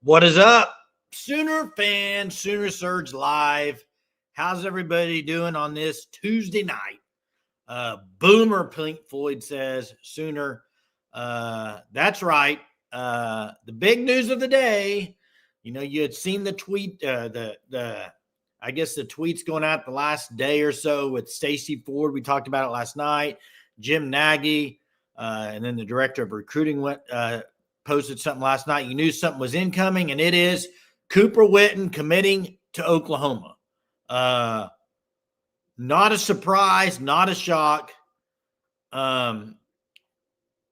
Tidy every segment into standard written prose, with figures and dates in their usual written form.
What is up, Sooner fans? Sooner Surge Live. How's everybody doing on this Tuesday night? Boomer Pink Floyd says Sooner. That's right. The big news of the day. You know, you had seen the tweet. I guess the tweets going out the last day or so with Stacey Ford. We talked about it last night. Jim Nagy, and then the director of recruiting posted something last night. You knew something was incoming, and it is Cooper Witten committing to Oklahoma. Not a surprise, not a shock.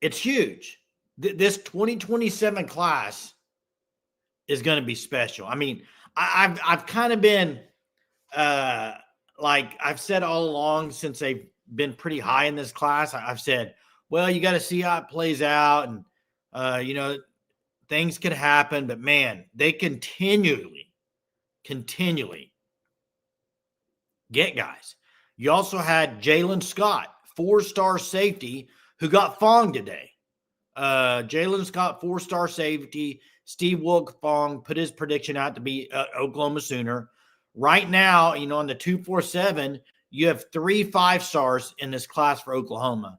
It's huge. This 2027 class is going to be special. I mean, I've kind of been like I've said all along since they've been pretty high in this class. I've said, well, you got to see how it plays out, and you know, things could happen, but man, they continually get guys. You also had Jalen Scott, 4-star safety, who got Fong today. Jalen Scott, 4-star safety. Steve Wilk-Fong put his prediction out to be Oklahoma Sooner. Right now, you know, on the 247, you have 3 5-stars in this class for Oklahoma.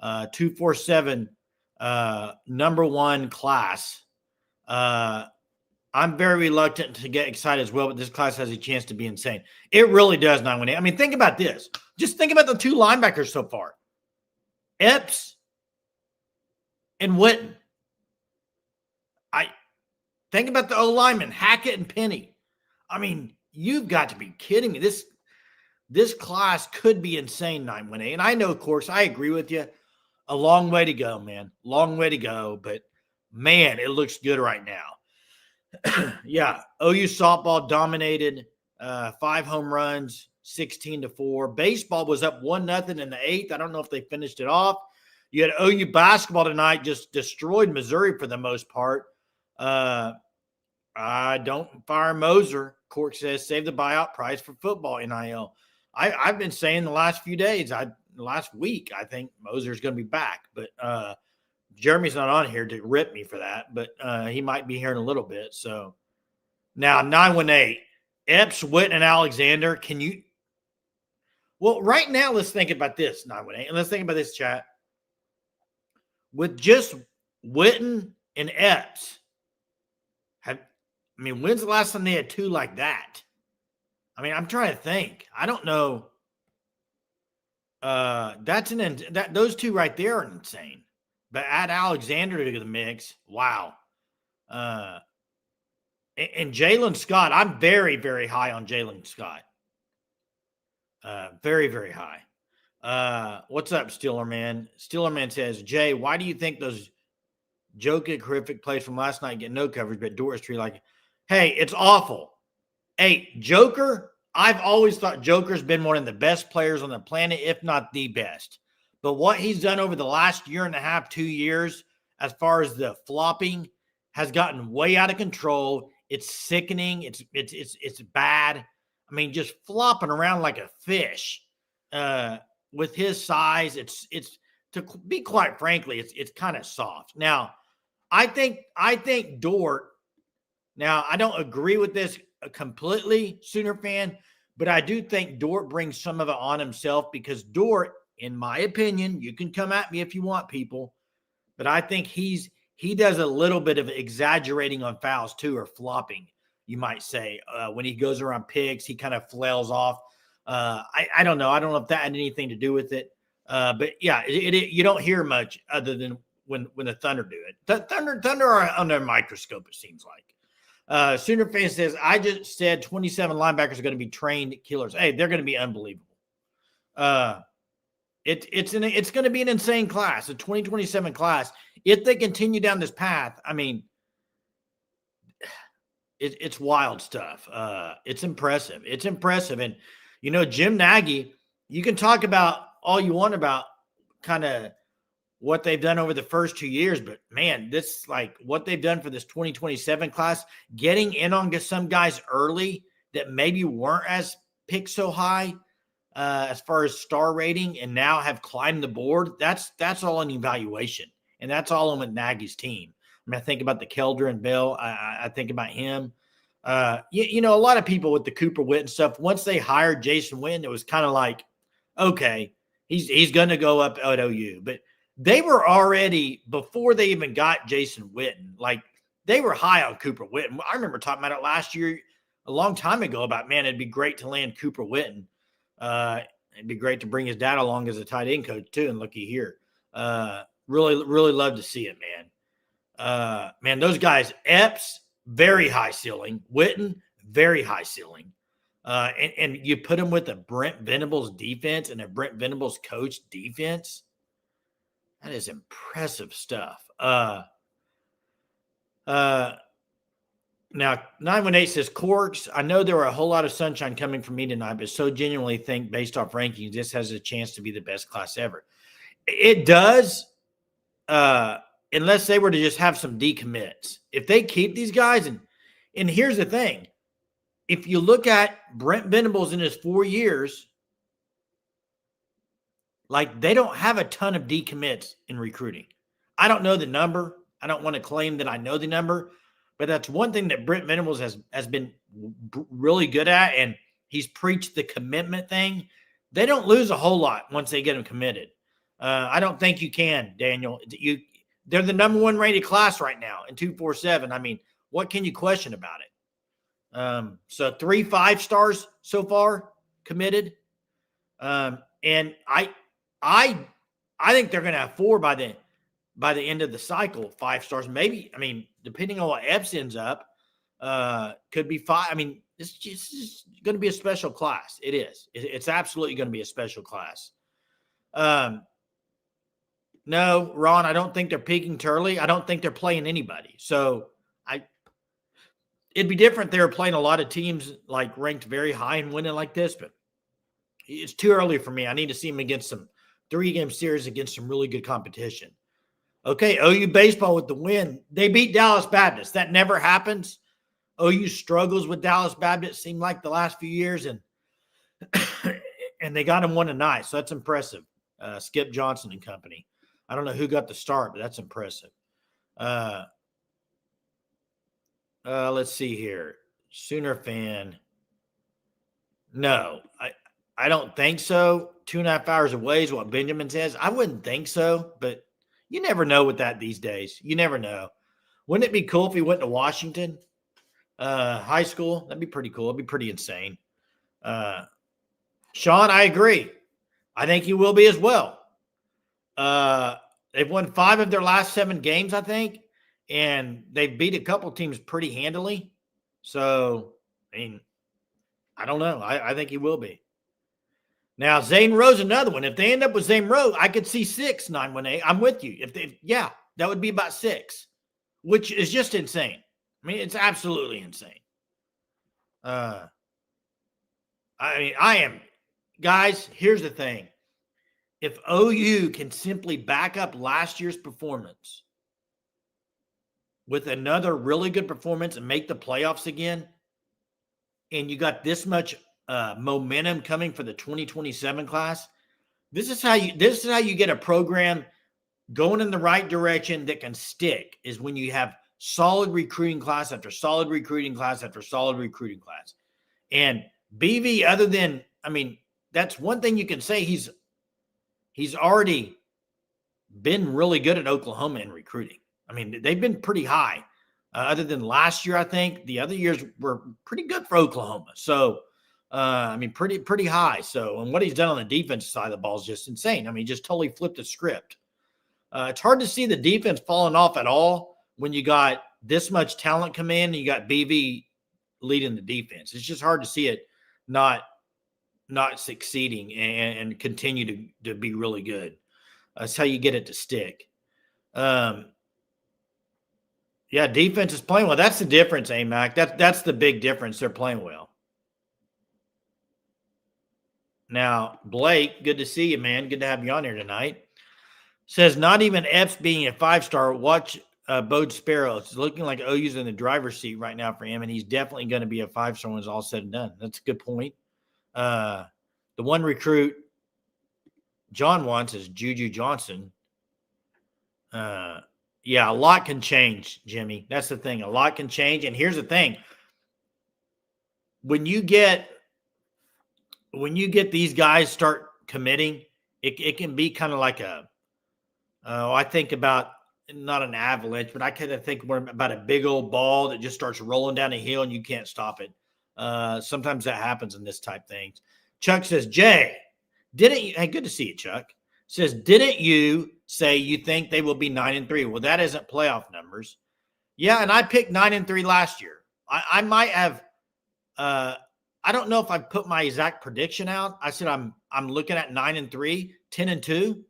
247, number one class. I'm very reluctant to get excited as well, but this class has a chance to be insane. It really does, 918. I mean, think about this. Just think about the 2 linebackers so far. Epps and Witten. Think about the O-linemen, Hackett and Penny. I mean, you've got to be kidding me. This class could be insane, 918. And I know, of course, I agree with you. A long way to go, man. Long way to go. But, man, it looks good right now. Yeah, OU softball dominated, 5 home runs, 16-4. Baseball was up 1-0 in the 8th. I don't know if they finished it off. You had OU basketball tonight, just destroyed Missouri for the most part. Don't fire Moser. Court says save the buyout price for football NIL. I've been saying the last few days, last week, I think Moser's going to be back. But Jeremy's not on here to rip me for that, but he might be here in a little bit. So now 918, Epps, Witten, and Alexander. Can you? Well, right now, let's think about this, 918, and let's think about this, chat. With just Witten and Epps, when's the last time they had 2 like that? I mean, I'm trying to think. I don't know. Those 2 right there are insane. But add Alexander to the mix. Wow. And Jalen Scott, I'm very, very high on Jalen Scott. Very, very high. What's up, Steelerman? Steelerman says, Jay, why do you think those Jokic horrific plays from last night get no coverage, but Dortstry like, hey, it's awful. Hey, Joker, I've always thought Joker's been one of the best players on the planet, if not the best. But what he's done over the last year and a half, 2 years, as far as the flopping, has gotten way out of control. It's sickening. It's bad. I mean, just flopping around like a fish. With his size, it's to be quite frankly, it's kind of soft. Now, I think Dort. Now, I don't agree with this completely, Sooner fan, but I do think Dort brings some of it on himself because Dort, in my opinion, you can come at me if you want, people, but I think he does a little bit of exaggerating on fouls too, or flopping, you might say. When he goes around picks, he kind of flails off. I don't know. I don't know if that had anything to do with it. But yeah, you don't hear much other than when the Thunder do it. Thunder are under a microscope, it seems like. Sooner fan says, I just said 27 linebackers are going to be trained killers. Hey, they're going to be unbelievable. It's going to be an insane class, a 2027 class. If they continue down this path, I mean, it's wild stuff. It's impressive. It's impressive. And, you know, Jim Nagy, you can talk about all you want about kind of what they've done over the first 2 years, but man, this like what they've done for this 2027 class, getting in on some guys early that maybe weren't as picked so high as far as star rating and now have climbed the board. That's all an evaluation. And that's all on with Nagy's team. I mean, I think about the Kelder and Bell. I think about him. A lot of people with the Cooper Witten stuff, once they hired Jason Witten, it was kind of like, okay, he's going to go up at OU. But they were already, before they even got Jason Witten, like they were high on Cooper Witten. I remember talking about it last year, a long time ago, about, man, it'd be great to land Cooper Witten. It'd be great to bring his dad along as a tight end coach too. And looky here. Really, really love to see it, man. Man, those guys, Epps, very high ceiling. Witten, very high ceiling. And you put him with a Brent Venables defense and a Brent Venables coach defense. That is impressive stuff. Now, 918 says, Corks, I know there were a whole lot of sunshine coming from me tonight, but so genuinely think, based off rankings, this has a chance to be the best class ever. It does, unless they were to just have some decommits. If they keep these guys, and here's the thing, if you look at Brent Venables in his 4 years, like they don't have a ton of decommits in recruiting. I don't know the number. I don't want to claim that I know the number, but that's one thing that Brent Venables has been really good at, and he's preached the commitment thing. They don't lose a whole lot once they get them committed. I don't think you can, Daniel. They're the number one rated class right now in 247. I mean, what can you question about it? So 3 5-stars so far committed. And I think they're going to have 4 by the end of the cycle, 5-stars. Maybe, I mean, depending on what Epps ends up, could be 5. I mean, it's just going to be a special class. It is. It's absolutely going to be a special class. No, Ron, I don't think they're peaking Turley. I don't think they're playing anybody. So it'd be different. They were playing a lot of teams like ranked very high and winning like this, but it's too early for me. I need to see them against some 3-game series against some really good competition. Okay, OU baseball with the win. They beat Dallas Baptist. That never happens. OU struggles with Dallas Baptist, seemed like the last few years, and and they got him one tonight. So that's impressive. Skip Johnson and company. I don't know who got the start, but that's impressive. Let's see here. Sooner fan. No, I don't think so. 2.5 hours away is what Benjamin says. I wouldn't think so, but you never know with that these days. You never know. Wouldn't it be cool if he went to Washington high school? That'd be pretty cool. It'd be pretty insane. Sean, I agree. I think he will be as well. They've won 5 of their last 7 games, I think, and they've beat a couple teams pretty handily. So, I mean, I don't know. I think he will be. Now, Zane Rose, another one. If they end up with Zane Rose, I could see 6, 918. I'm with you. That would be about 6, which is just insane. I mean, it's absolutely insane. I am. Guys, here's the thing. If OU can simply back up last year's performance with another really good performance and make the playoffs again, and you got this much momentum coming for the 2027 class, this is how you get a program going in the right direction that can stick, is when you have solid recruiting class after solid recruiting class after solid recruiting class. And BV, other than, I mean, that's one thing you can say, he's already been really good at Oklahoma in recruiting. I mean, they've been pretty high. Other than last year, I think the other years were pretty good for Oklahoma. So, I mean, pretty high. So, and what he's done on the defensive side of the ball is just insane. I mean, he just totally flipped the script. It's hard to see the defense falling off at all when you got this much talent come in and you got BV leading the defense. It's just hard to see it not succeeding and continue to be really good. That's how you get it to stick. Yeah, defense is playing well. That's the difference, AMAC. That's the big difference. They're playing well. Now, Blake, good to see you, man. Good to have you on here tonight. Says, not even Epps being a 5-star. Watch Bode Sparrow. It's looking like OU's in the driver's seat right now for him, and he's definitely going to be a 5-star when it's all said and done. That's a good point. The one recruit John wants is Juju Johnson. Yeah, a lot can change, Jimmy. That's the thing. A lot can change. And here's the thing. When you get these guys start committing, it can be kind of like I think about not an avalanche, but I kind of think more about a big old ball that just starts rolling down a hill and you can't stop it. Sometimes that happens in this type things. Chuck says, Jay, didn't you? Hey, good to see you, Chuck. Says, didn't you say you think they will be 9-3? Well, that isn't playoff numbers. Yeah, and I picked 9-3 last year. I might have. I don't know if I put my exact prediction out. I said I'm looking at 9-3, 10-2.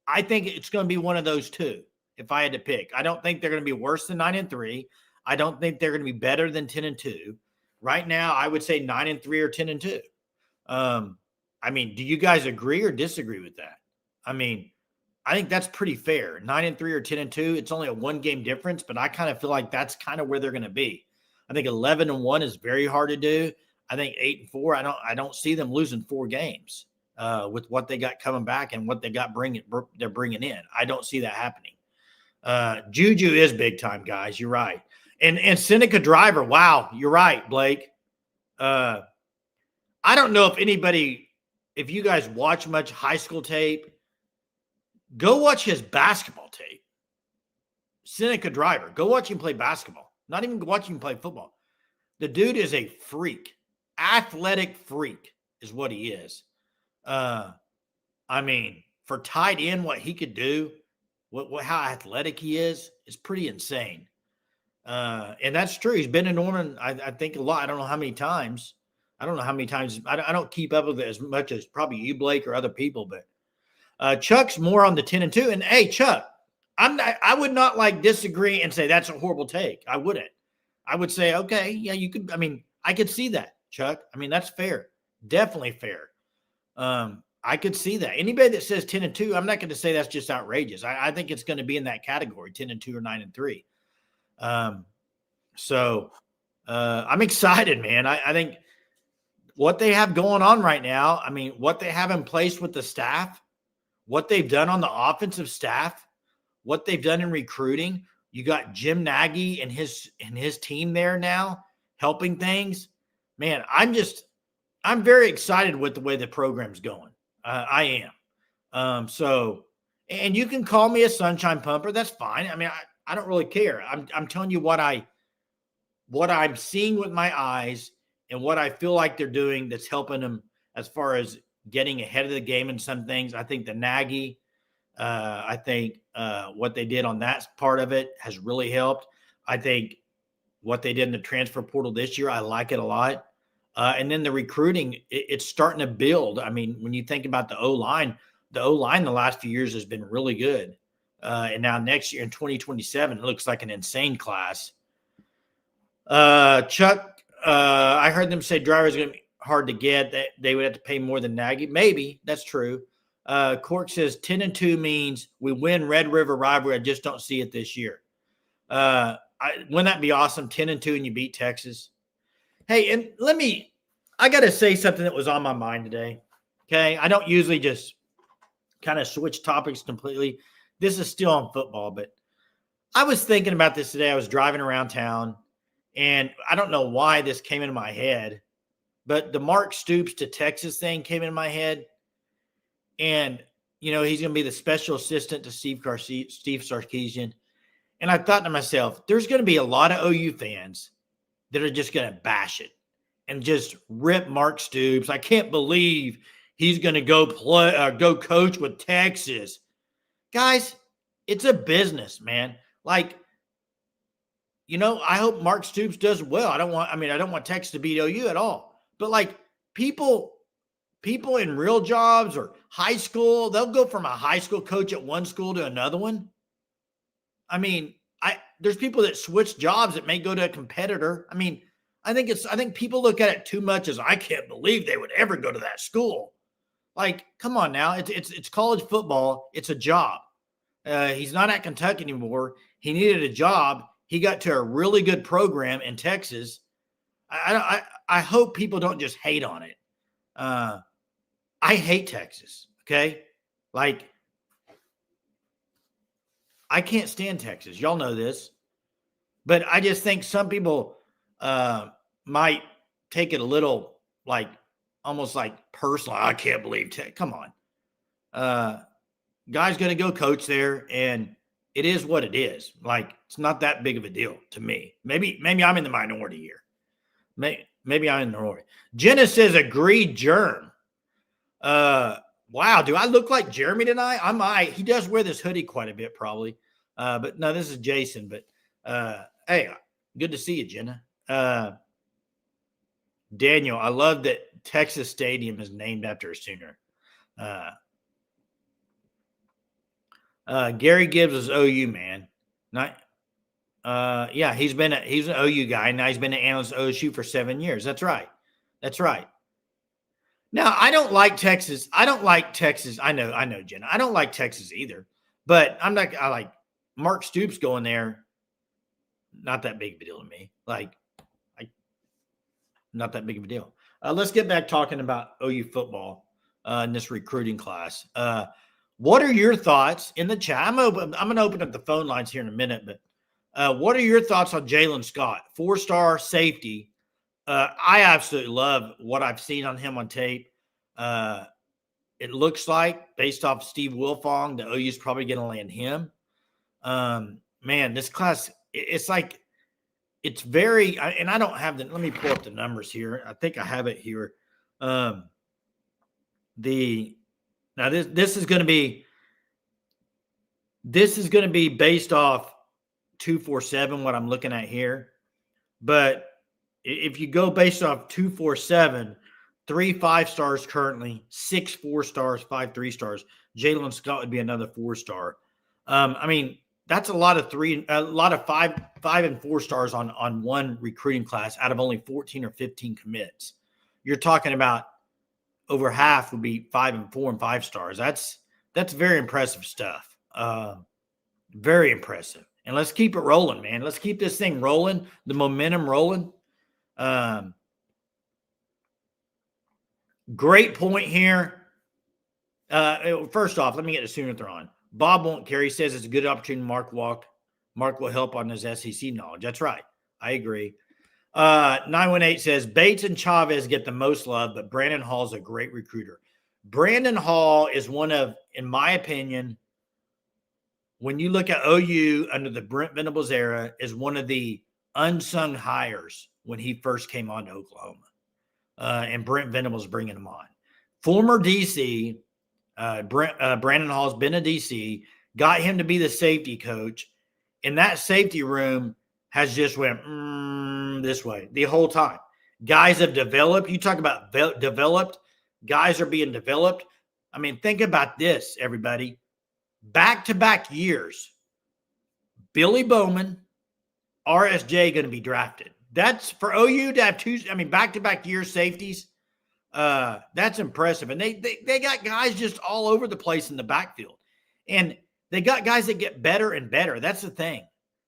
I think it's going to be one of those two. If I had to pick, I don't think they're going to be worse than 9-3. I don't think they're going to be better than 10-2. Right now, I would say 9-3 or 10-2. I mean, do you guys agree or disagree with that? I mean, I think that's pretty fair. 9-3 or 10-2. It's only a 1-game difference, but I kind of feel like that's kind of where they're going to be. I think 11-1 is very hard to do. I think 8-4. I don't see them losing 4 games with what they got coming back and what they got they're bringing in. I don't see that happening. Juju is big time, guys. You're right. And Seneca Driver. Wow, you're right, Blake. I don't know if you guys watch much high school tape, go watch his basketball tape. Seneca Driver. Go watch him play basketball. Not even watch him play football. The dude is a freak. Athletic freak is what he is. I mean, for tight end, what he could do, how athletic he is pretty insane. And that's true. He's been in Norman, I think, a lot. I don't know how many times. I don't keep up with it as much as probably you, Blake, or other people. But Chuck's more on the 10-2. And hey, Chuck, I would not disagree and say that's a horrible take. I wouldn't. I would say, okay, yeah, you could. I mean, I could see that, Chuck. I mean, that's fair. Definitely fair. I could see that. Anybody that says 10-2, I'm not going to say that's just outrageous. I think it's going to be in that category, 10-2 or 9-3. So I'm excited, man. I think what they have going on right now, I mean, what they have in place with the staff, what they've done on the offensive staff, what they've done in recruiting. You got Jim Nagy and his team there now helping things. Man, I'm very excited with the way the program's going. I am. And you can call me a sunshine pumper. That's fine. I mean, I don't really care. I'm telling you what I'm seeing with my eyes and what I feel like they're doing that's helping them as far as getting ahead of the game in some things. I think the Nagy, I think what they did on that part of it has really helped. I think what they did in the transfer portal this year, I like it a lot. And then the recruiting, it's starting to build. I mean, when you think about the O-line the last few years has been really good. And now next year in 2027, it looks like an insane class. Chuck, I heard them say drivers are going to be hard to get. That they would have to pay more than Nagy. Maybe that's true. Cork says 10-2 means we win Red River rivalry. I just don't see it this year. Wouldn't that be awesome? 10-2 and you beat Texas. Hey, and I got to say something that was on my mind today. Okay. I don't usually just kind of switch topics completely. This is still on football, but I was thinking about this today. I was driving around town and I don't know why this came into my head, but the Mark Stoops to Texas thing came in my head. And, he's going to be the special assistant to Steve Sarkisian. And I thought to myself, there's going to be a lot of OU fans that are just going to bash it and just rip Mark Stoops. I can't believe he's going to go coach with Texas. Guys, it's a business, man. I hope Mark Stoops does well. I don't want Texas to beat OU at all. But people in real jobs or high school, they'll go from a high school coach at one school to another one. I mean, there's people that switch jobs that may go to a competitor. I mean, I think people look at it too much as I can't believe they would ever go to that school. Come on now. It's college football. It's a job. He's not at Kentucky anymore. He needed a job. He got to a really good program in Texas. I hope people don't just hate on it. I hate Texas. Okay. I can't stand Texas. Y'all know this. But I just think some people might take it a little like almost like personal. I can't believe come on. Guy's going to go coach there, and it is what it is. Like, it's not that big of a deal to me. Maybe I'm in the minority here. Maybe I'm in the minority. Jenna says, agreed, Germ. Wow, do I look like Jeremy tonight? I might. He does wear this hoodie quite a bit, probably. But no, this is Jason. But hey, good to see you, Jenna. Daniel, I love that Texas Stadium is named after a Sooner. Gary Gibbs is OU, man. Not, yeah, he's an OU guy. Now he's been an analyst at OSU for 7 years. That's right. Now, I don't like Texas. I know, Jenna. I don't like Texas either. But I like Mark Stoops going there. Not that big of a deal to me. Not that big of a deal. Let's get back talking about OU football in this recruiting class. What are your thoughts in the chat? I'm going to open up the phone lines here in a minute, but what are your thoughts on Jalen Scott, 4-star safety? I absolutely love what I've seen on him on tape. It looks like, based off Steve Wilfong, the OU is probably going to land him. Man, this class, it's very, and I don't have let me pull up the numbers here. I think I have it here. Now this is going to be based off 247, what I'm looking at here. But if you go based off 247, 3 5-stars currently, 6 4-stars, 5 3-stars. Jalen Scott would be another 4-star. I mean, that's a lot of 5 and 4-stars on one recruiting class out of only 14 or 15 commits. You're talking about over half would be 5 and 4 and 5-stars. That's very impressive stuff. Very impressive. And let's keep it rolling, man. Let's keep this thing rolling, the momentum rolling. Great point here. First off, let me get the Sooner they're on. Bob won't care. He says it's a good opportunity. Mark will help on his SEC knowledge. That's right. I agree. 918 says Bates and Chavez get the most love, but Brandon Hall is a great recruiter. Brandon Hall is one of, in my opinion, when you look at OU under the Brent Venables era, is one of the unsung hires when he first came on to Oklahoma. And Brent Venables bringing him on. Former DC, Brandon Hall's been a DC, got him to be the safety coach. And that safety room has just went this way the whole time. Guys have developed. You talk about developed. Guys are being developed. I mean, think about this, everybody. Back-to-back years, Billy Bowman, RSJ going to be drafted. That's for OU to have back-to-back year safeties. That's impressive. And they got guys just all over the place in the backfield. And they got guys that get better and better. That's the thing.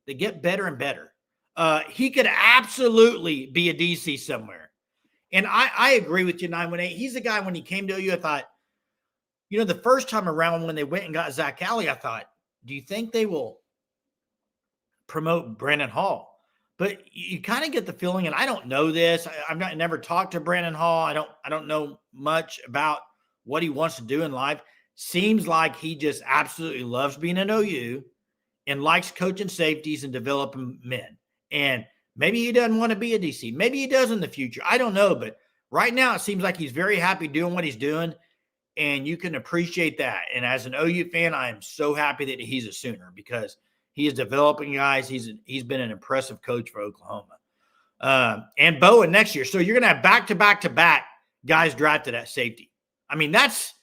They get better and better. He could absolutely be a DC somewhere. And I agree with you, 918. He's the guy, when he came to OU, I thought, the first time around when they went and got Zach Alley, I thought, do you think they will promote Brandon Hall? But you kind of get the feeling, and I don't know this. I've never talked to Brandon Hall. I don't know much about what he wants to do in life. Seems like he just absolutely loves being an OU and likes coaching safeties and developing men. And maybe he doesn't want to be a DC. Maybe he does in the future. I don't know. But right now, it seems like he's very happy doing what he's doing. And you can appreciate that. And as an OU fan, I am so happy that he's a Sooner, because he is developing guys. He's been an impressive coach for Oklahoma. And Bowen next year. So you're going to have back-to-back guys drafted at safety. I mean, that's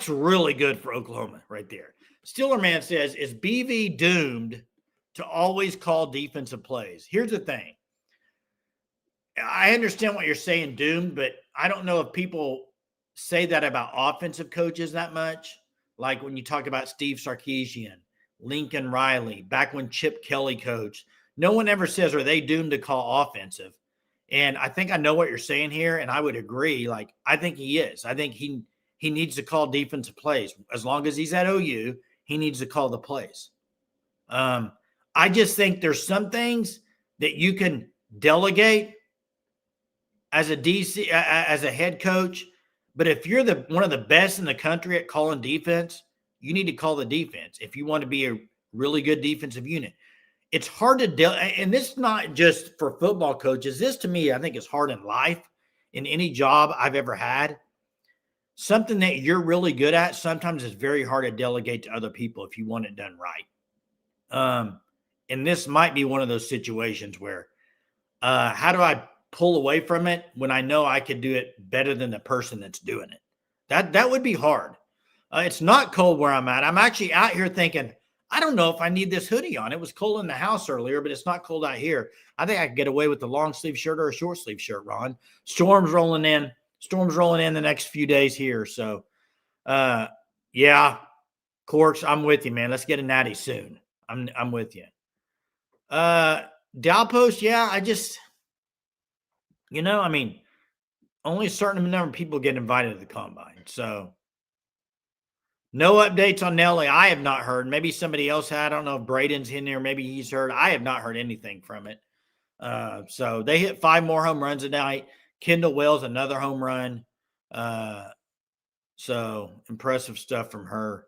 really good for Oklahoma right there. Steelerman says, is BV doomed to always call defensive plays? Here's the thing. I understand what you're saying, doomed, but I don't know if people say that about offensive coaches that much. Like when you talk about Steve Sarkisian, Lincoln Riley, back when Chip Kelly coached, no one ever says, are they doomed to call offensive? And I think I know what you're saying here, and I would agree. I think he is. I think he needs to call defensive plays. As long as he's at OU, he needs to call the plays. I just think there's some things that you can delegate as a DC, as a head coach. But if you're one of the best in the country at calling defense, you need to call the defense if you want to be a really good defensive unit. It's hard to and this is not just for football coaches. This, to me, I think is hard in life, in any job I've ever had. Something that you're really good at sometimes is very hard to delegate to other people if you want it done right. And this might be one of those situations where how do I pull away from it when I know I could do it better than the person that's doing it? That would be hard. It's not cold where I'm at. I'm actually out here thinking, I don't know if I need this hoodie on. It was cold in the house earlier, but it's not cold out here. I think I could get away with a long sleeve shirt or a short sleeve shirt, Ron. Storm's rolling in the next few days here. So, yeah, Corks, I'm with you, man. Let's get a natty soon. I'm with you. Dalpost, yeah, I just, I mean, only a certain number of people get invited to the combine. So, no updates on Nelly. I have not heard. Maybe somebody else had. I don't know if Braden's in there. Maybe he's heard. I have not heard anything from it. So they hit 5 more home runs tonight. Kendall Wells, another home run. So impressive stuff from her.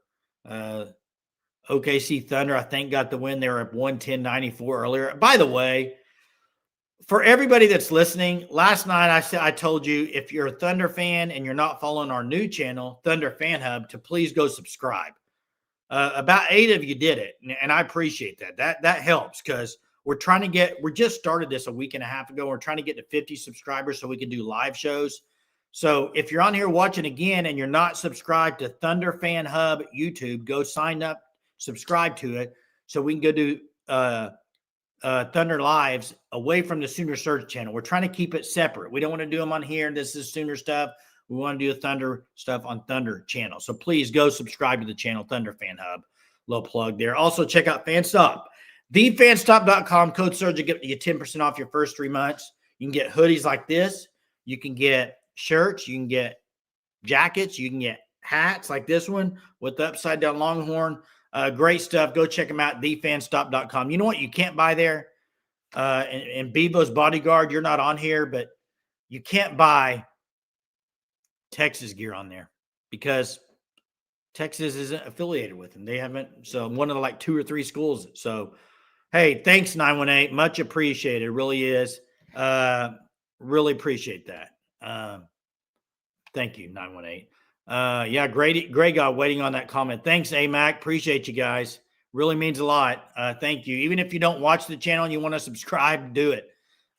OKC Thunder, I think, got the win. They were at 110-94 earlier. By the way, for everybody that's listening, last night I told you, if you're a Thunder fan and you're not following our new channel, Thunder Fan Hub, to please go subscribe. About 8 of you did it, and I appreciate that. That helps because we just started this a week and a half ago. We're trying to get to 50 subscribers so we can do live shows. So if you're on here watching again and you're not subscribed to Thunder Fan Hub YouTube, go sign up, subscribe to it so we can go do Thunder Lives away from the Sooner Surge channel. We're trying to keep it separate. We don't want to do them on here. This is Sooner stuff. We want to do Thunder stuff on Thunder channel. So please go subscribe to the channel, Thunder Fan Hub. Little plug there. Also check out FanStop. TheFanStop.com. Code Surge will get you 10% off your first 3 months. You can get hoodies like this. You can get shirts. You can get jackets. You can get hats like this one with the upside down Longhorn. Great stuff. Go check them out, thefanstop.com. You know what you can't buy there? And Bebo's Bodyguard, you're not on here, but you can't buy Texas gear on there because Texas isn't affiliated with them. They haven't. So one of the 2 or 3 schools. So, hey, thanks, 918. Much appreciated. It really is. Really appreciate that. Thank you, 918. Yeah, great guy waiting on that comment. Thanks, AMAC. Appreciate you guys. Really means a lot. Thank you. Even if you don't watch the channel and you want to subscribe, do it.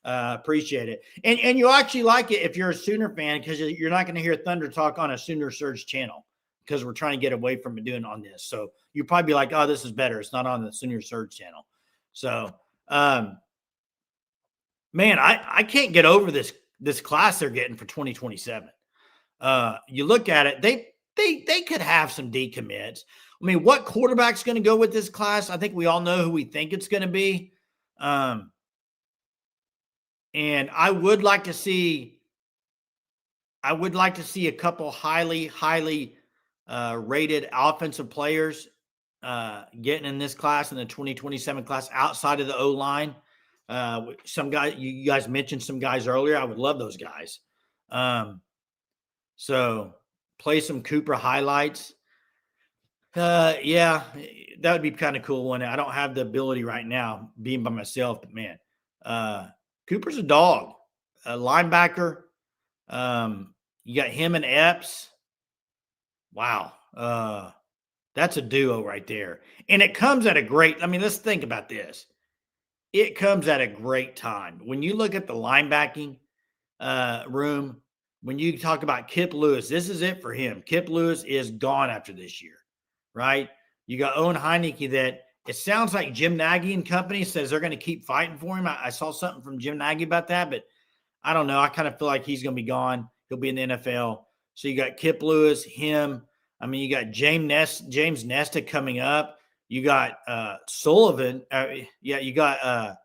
Appreciate it. And you'll actually like it if you're a Sooner fan because you're not going to hear Thunder talk on a Sooner Surge channel because we're trying to get away from doing on this. So you'll probably be like, oh, this is better. It's not on the Sooner Surge channel. So, man, I can't get over this class they're getting for 2027. You look at it, they could have some decommits. I mean, what quarterback's going to go with this class? I think we all know who we think it's going to be. And I would like to see a couple highly rated offensive players getting in this class, in the 2027 class, outside of the O-line. Some guys, you guys mentioned some guys earlier. I would love those guys. So play some Cooper highlights. Yeah, that would be kind of cool one. I don't have the ability right now being by myself, but man, Cooper's a dog, a linebacker. You got him and Epps. Wow. That's a duo right there. And it comes at let's think about this. It comes at a great time. When you look at the linebacking room, when you talk about Kip Lewis, this is it for him. Kip Lewis is gone after this year, right? You got Owen Heineke that it sounds like Jim Nagy and company says they're going to keep fighting for him. I saw something from Jim Nagy about that, but I don't know. I kind of feel like he's going to be gone. He'll be in the NFL. So you got Kip Lewis, him. I mean, you got James Nesta coming up. You got Sullivan. You got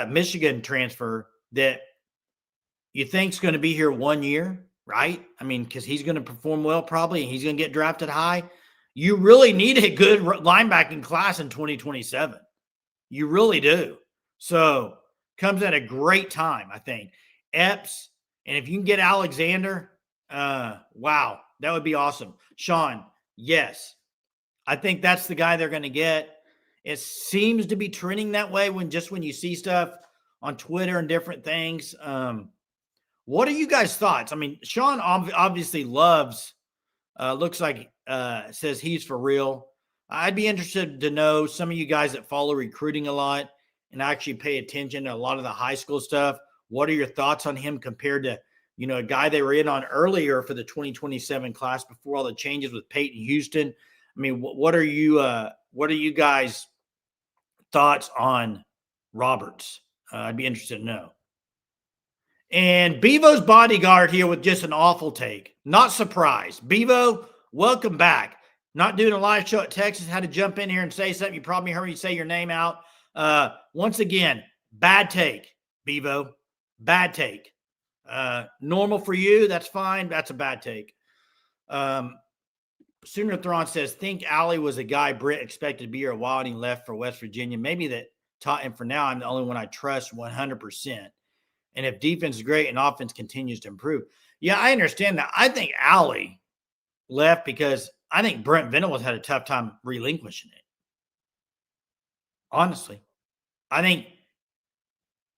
Michigan transfer that you think's going to be here 1 year, right? I mean, because he's going to perform well probably, and he's going to get drafted high. You really need a good linebacking class in 2027. You really do. So comes at a great time, I think. Epps, and if you can get Alexander, wow, that would be awesome. Sean, yes, I think that's the guy they're going to get. It seems to be trending that way when you see stuff on Twitter and different things. What are you guys' thoughts? I mean, Sean obviously loves, looks like, says he's for real. I'd be interested to know, some of you guys that follow recruiting a lot and actually pay attention to a lot of the high school stuff. What are your thoughts on him compared to, a guy they were in on earlier for the 2027 class before all the changes with Peyton Houston? I mean, what are you guys' thoughts on Roberts? I'd be interested to know. And Bevo's bodyguard here with just an awful take. Not surprised. Bevo, welcome back. Not doing a live show at Texas. Had to jump in here and say something. You probably heard me say your name out. Once again, bad take, Bevo. Bad take. Normal for you. That's fine. That's a bad take. Sooner Thrawn says, think Allie was a guy Britt expected to be here a while and he left for West Virginia. Maybe that taught him. For now, I'm the only one I trust 100%. And if defense is great and offense continues to improve. Yeah, I understand that. I think Allie left because I think Brent Venables had a tough time relinquishing it. Honestly, I think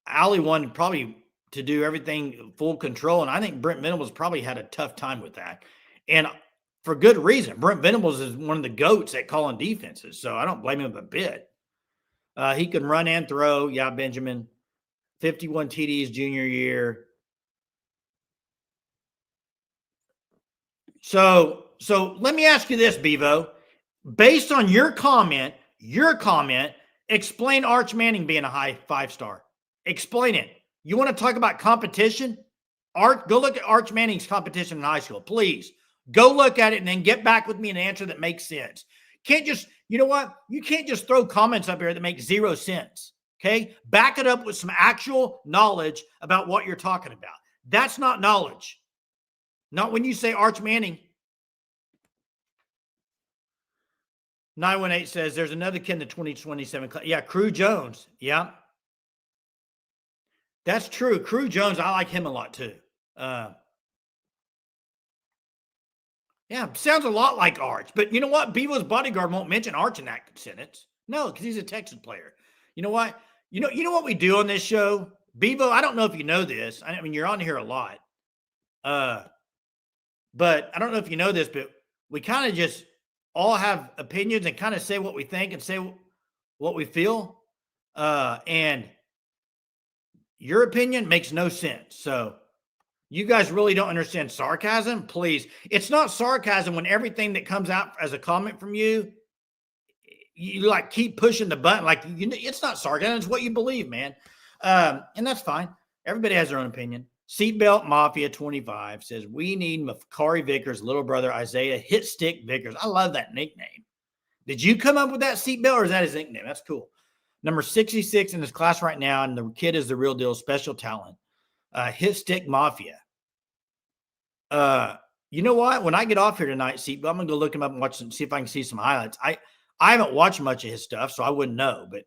Allie wanted probably to do everything full control. And I think Brent Venables probably had a tough time with that. And for good reason. Brent Venables is one of the GOATs at calling defenses. So I don't blame him a bit. He can run and throw. Yeah, Benjamin. 51 TDs junior year. So let me ask you this, Bevo. Based on your comment, explain Arch Manning being a high 5-star. Explain it. You want to talk about competition? Go look at Arch Manning's competition in high school, please. Go look at it and then get back with me an answer that makes sense. Can't just, you know what? You can't just throw comments up here that make 0 sense. Okay? Back it up with some actual knowledge about what you're talking about. That's not knowledge. Not when you say Arch Manning. 918 says there's another kid in the 2027 class. Yeah, Crew Jones. Yeah. That's true. Crew Jones, I like him a lot too. Yeah, sounds a lot like Arch. But you know what? Bevo's bodyguard won't mention Arch in that sentence. No, because he's a Texas player. You know what? You know what we do on this show? Bevo, I don't know if you know this. I mean, you're on here a lot. But I don't know if you know this, but we kind of just all have opinions and kind of say what we think and say what we feel. And your opinion makes no sense. So you guys really don't understand sarcasm? Please. It's not sarcasm when everything that comes out as a comment from you like keep pushing the button. Like, it's not sarcasm. It's what you believe, man. And that's fine. Everybody has their own opinion. Seatbelt Mafia 25 says, we need Makari Vickers' little brother, Isaiah Hit Stick Vickers. I love that nickname. Did you come up with that seatbelt or is that his nickname? That's cool. Number 66 in his class right now. And the kid is the real deal, special talent. Hit Stick Mafia. You know what? When I get off here tonight, Seatbelt, I'm going to go look him up and watch and see if I can see some highlights. I haven't watched much of his stuff, so I wouldn't know. But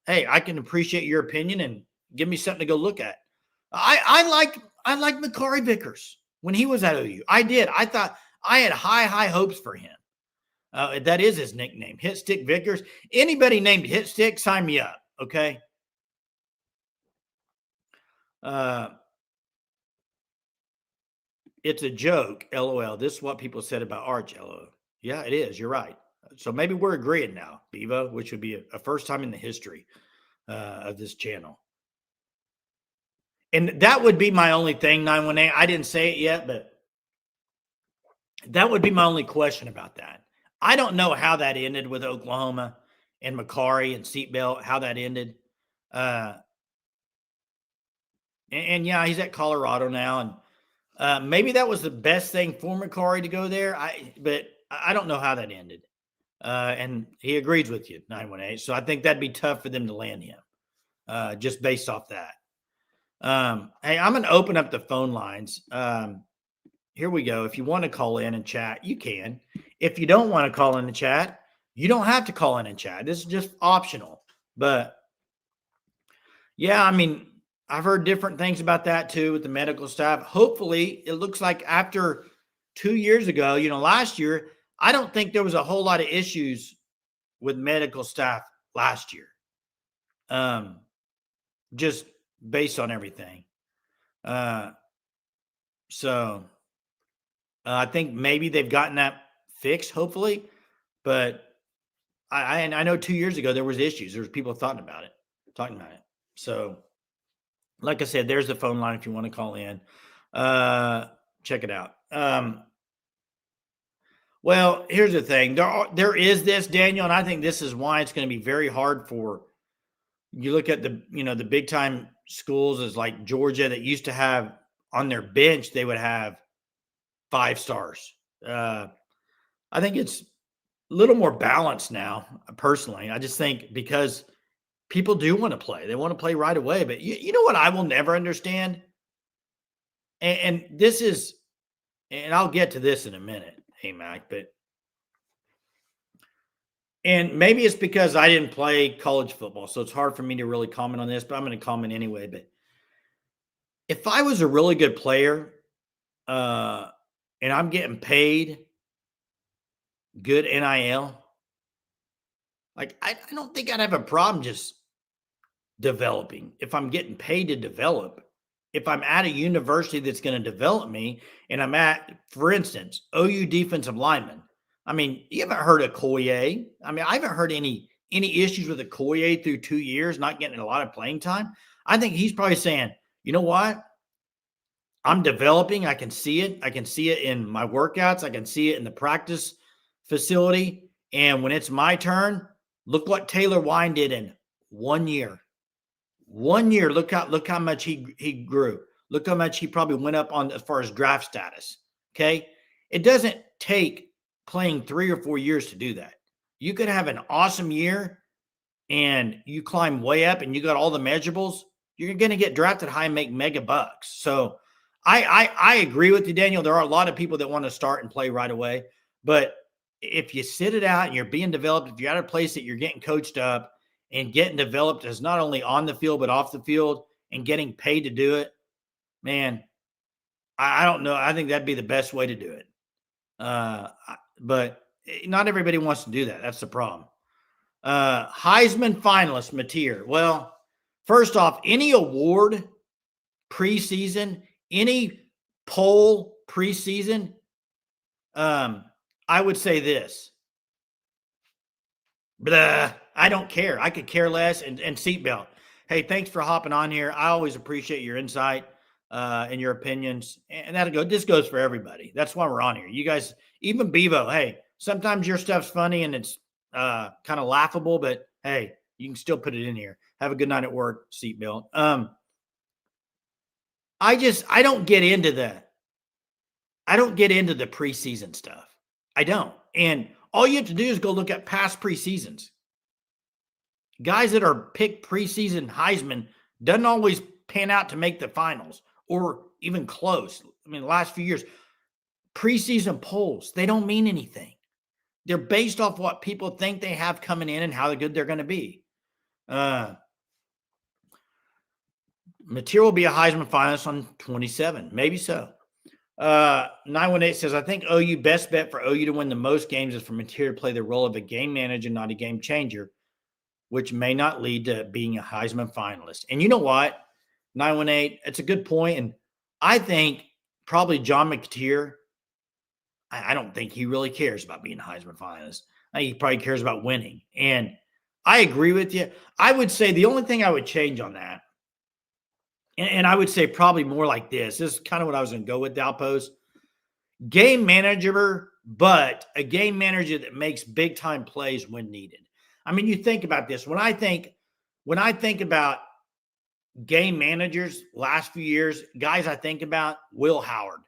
hey, I can appreciate your opinion and give me something to go look at. I like Makari Vickers when he was at OU. I did. I thought I had high hopes for him. That is his nickname, Hit Stick Vickers. Anybody named Hit Stick, sign me up. Okay. It's a joke. LOL. This is what people said about Arch. LOL. Yeah, it is. You're right. So maybe we're agreeing now, Bevo, which would be a first time in the history of this channel. And that would be my only thing, 918. I didn't say it yet, but that would be my only question about that. I don't know how that ended with Oklahoma and Makari and Seatbelt, how that ended. And yeah, he's at Colorado now. And maybe that was the best thing for Makari to go there. But I don't know how that ended. And he agrees with you, 918. So I think that'd be tough for them to land him just based off that. Hey, I'm going to open up the phone lines. Here we go. If you want to call in and chat, you can. If you don't want to call in the chat, you don't have to call in and chat. This is just optional. But yeah, I mean, I've heard different things about that too with the medical staff. Hopefully, it looks like after 2 years ago, last year, I don't think there was a whole lot of issues with medical staff last year. Just based on everything. So I think maybe they've gotten that fixed, hopefully. But I know 2 years ago there was issues. There was people talking about it. So, like I said, there's the phone line if you want to call in. Check it out. Well, here's the thing. There is this, Daniel, and I think this is why it's going to be very hard for you. Look at the big time schools as like Georgia that used to have on their bench, they would have 5 stars. I think it's a little more balanced now, personally. I just think because people do want to play. They want to play right away. But you know what I will never understand? And this is, and I'll get to this in a minute, hey, Mac, and maybe it's because I didn't play college football, so it's hard for me to really comment on this, but I'm going to comment anyway. But if I was a really good player and I'm getting paid good NIL, like I don't think I'd have a problem just developing if I'm getting paid to develop. If I'm at a university that's going to develop me and I'm at, for instance, OU defensive lineman. I mean, you haven't heard of Koye. I mean, I haven't heard any issues with Koye through 2 years, not getting a lot of playing time. I think he's probably saying, you know what? I'm developing. I can see it. I can see it in my workouts. I can see it in the practice facility. And when it's my turn, look what Taylor Wine did in 1 year. 1 year, look how much he grew. Look how much he probably went up on as far as draft status. Okay. It doesn't take playing 3 or 4 years to do that. You could have an awesome year and you climb way up and you got all the measurables. You're going to get drafted high and make mega bucks. So I agree with you, Daniel. There are a lot of people that want to start and play right away. But if you sit it out and you're being developed, if you're at a place that you're getting coached up, and getting developed as not only on the field, but off the field and getting paid to do it, man, I don't know. I think that'd be the best way to do it. But not everybody wants to do that. That's the problem. Heisman finalist, Mateer. Well, first off, any award preseason, any poll preseason, I would say this. Blah. I don't care. I could care less. And seatbelt. Hey, thanks for hopping on here. I always appreciate your insight and your opinions. And this goes for everybody. That's why we're on here. You guys, even Bevo, hey, sometimes your stuff's funny and it's kind of laughable, but hey, you can still put it in here. Have a good night at work, seatbelt. I don't get into the preseason stuff. I don't. And all you have to do is go look at past preseasons. Guys that are picked preseason Heisman doesn't always pan out to make the finals or even close. I mean, the last few years, preseason polls, they don't mean anything. They're based off what people think they have coming in and how good they're going to be. Mateer will be a Heisman finalist on 27. Maybe so. 918 says, I think OU best bet for OU to win the most games is for Mateer to play the role of a game manager, not a game changer, which may not lead to being a Heisman finalist. And you know what, 918, it's a good point. And I think probably John McTeer, I don't think he really cares about being a Heisman finalist. I think he probably cares about winning. And I agree with you. I would say the only thing I would change on that, and I would say probably more like this. This is kind of what I was going to go with, Dalpos. Game manager, but a game manager that makes big time plays when needed. I mean, you think about this. When I think about game managers last few years, guys I think about, Will Howard.